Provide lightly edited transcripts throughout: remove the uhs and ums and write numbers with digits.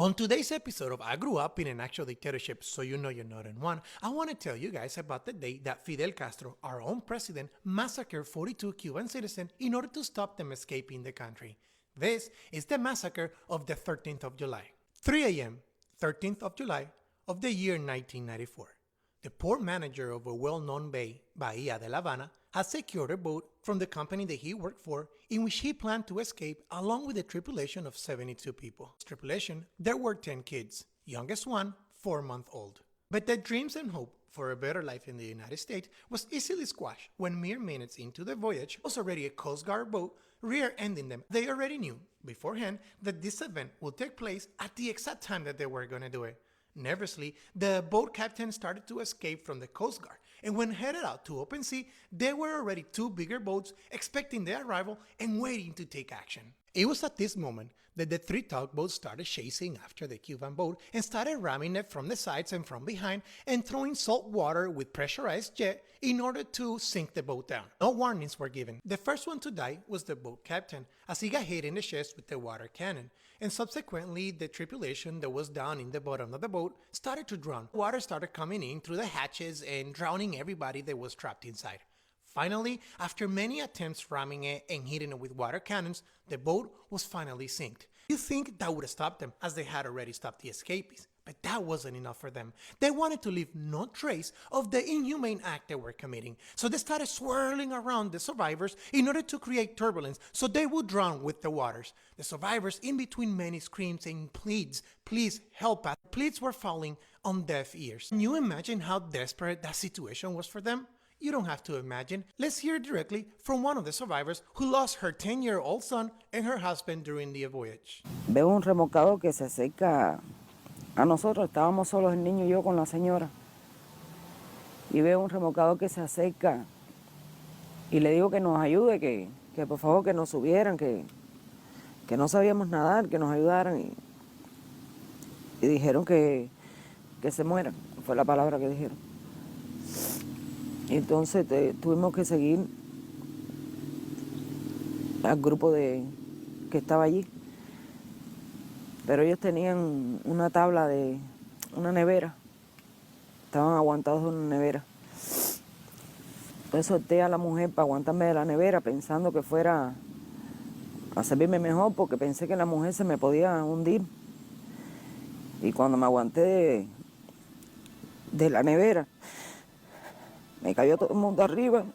On today's episode of I Grew Up in an Actual Dictatorship, so you know you're not in one, I want to tell you guys about the day that Fidel Castro, our own president, massacred 42 Cuban citizens in order to stop them escaping the country. This is the massacre of the 13th of July. 3 a.m., 13th of July of the year 1994. The port manager of a well-known bay, Bahia de La Habana, had secured a boat from the company that he worked for in which he planned to escape along with a tripulation of 72 people. This tripulation, there were 10 kids, youngest one 4-month-old. But their dreams and hope for a better life in the United States was easily squashed when mere minutes into the voyage was already a Coast Guard boat rear-ending them. They already knew beforehand that this event would take place at the exact time that they were going to do it. Nervously, the boat captain started to escape from the Coast Guard, and when headed out to open sea, there were already 2 bigger boats expecting their arrival and waiting to take action. It was at this moment that the 3 tugboats started chasing after the Cuban boat and started ramming it from the sides and from behind and throwing salt water with pressurized jet in order to sink the boat down. No warnings were given. The first one to die was the boat captain, as he got hit in the chest with the water cannon, and subsequently the tripulation that was down in the bottom of the boat started to drown. Water started coming in through the hatches and drowning everybody that was trapped inside. Finally, after many attempts ramming it and hitting it with water cannons, the boat was finally sinked. You think that would have stopped them, as they had already stopped the escapees, but that wasn't enough for them. They wanted to leave no trace of the inhumane act they were committing, so they started swirling around the survivors in order to create turbulence so they would drown with the waters. The survivors, in between many screams and pleads, "Please help us," pleads were falling on deaf ears. Can you imagine how desperate that situation was for them? You don't have to imagine. Let's hear directly from one of the survivors who lost her 10-year-old son and her husband during the voyage. Veo un remolcador que se acerca a nosotros, estábamos solos el niño y yo con la señora. Y veo un remolcador que se acerca y le digo que nos ayude, que por favor que nos subieran, que no sabíamos nadar, que nos ayudaran. Y dijeron que se mueran, fue la palabra que dijeron. Entonces tuvimos que seguir al grupo que estaba allí. Pero ellos tenían una tabla de una nevera. Estaban aguantados en una nevera. Entonces solté a la mujer para aguantarme de la nevera pensando que fuera a servirme mejor porque pensé que la mujer se me podía hundir. Y cuando me aguanté de la nevera, me cayó todo el mundo arriba.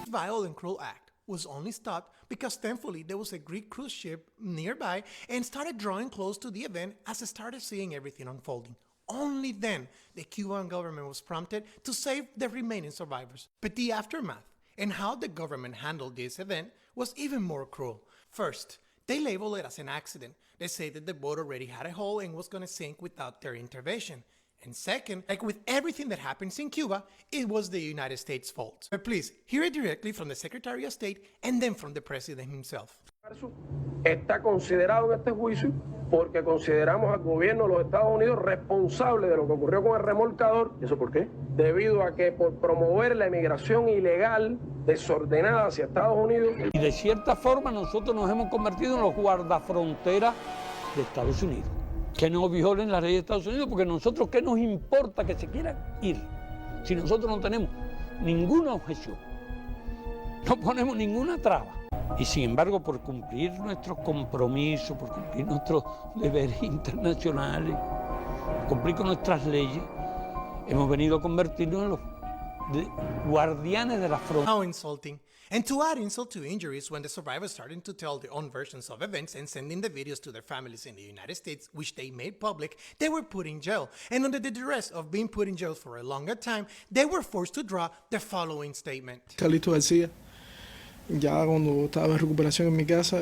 This vile and cruel act was only stopped because thankfully there was a Greek cruise ship nearby and started drawing close to the event as it started seeing everything unfolding. Only then the Cuban government was prompted to save the remaining survivors. But the aftermath and how the government handled this event was even more cruel. First, they labeled it as an accident. They say that the boat already had a hole and was going to sink without their intervention. And second, like with everything that happens in Cuba, it was the United States' fault. But please, hear it directly from the Secretary of State and then from the President himself. Está considerado en este juicio porque consideramos al gobierno de los Estados Unidos responsable de lo que ocurrió con el remolcador. ¿Eso por qué? Debido a que por promover la emigración ilegal desordenada hacia Estados Unidos. Y de cierta forma nosotros nos hemos convertido en los guardafronteras de Estados Unidos. Que no violen la ley de Estados Unidos, porque nosotros, ¿qué nos importa que se quieran ir? Si nosotros no tenemos ninguna objeción, no ponemos ninguna traba. Y sin embargo, por cumplir nuestros compromisos, por cumplir nuestros deberes internacionales, cumplir con nuestras leyes, hemos venido a convertirnos en los guardianes de la frontera. How insulting. And to add insult to injuries, when the survivors started to tell their own versions of events and sending the videos to their families in the United States, which they made public, they were put in jail. And under the duress of being put in jail for a longer time, they were forced to draw the following statement. Carlito García, ya cuando estaba en recuperación en mi casa,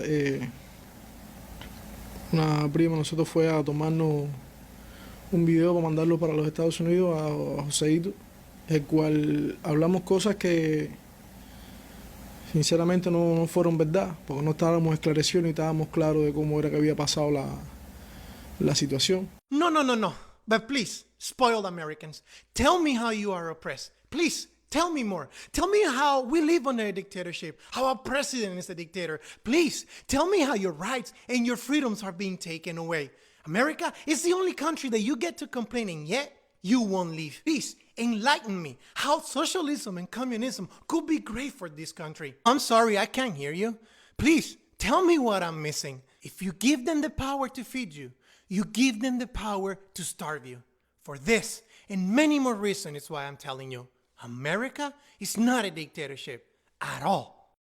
una prima de nosotros fue a tomarnos un video para mandarlo para los Estados Unidos a Joseito, el cual hablamos cosas que sinceramente no fueron verdad, porque no estábamos esclarecidos ni estábamos claros de cómo era que había pasado la situación. No. But please, spoiled Americans, tell me how you are oppressed. Please, tell me more. Tell me how we live under a dictatorship, how our president is a dictator. Please, tell me how your rights and your freedoms are being taken away. America is the only country that you get to complain, and yet you won't leave. Please, enlighten me how socialism and communism could be great for this country. I'm sorry, I can't hear you. Please, tell me what I'm missing. If you give them the power to feed you, you give them the power to starve you. For this and many more reasons is why I'm telling you, America is not a dictatorship at all.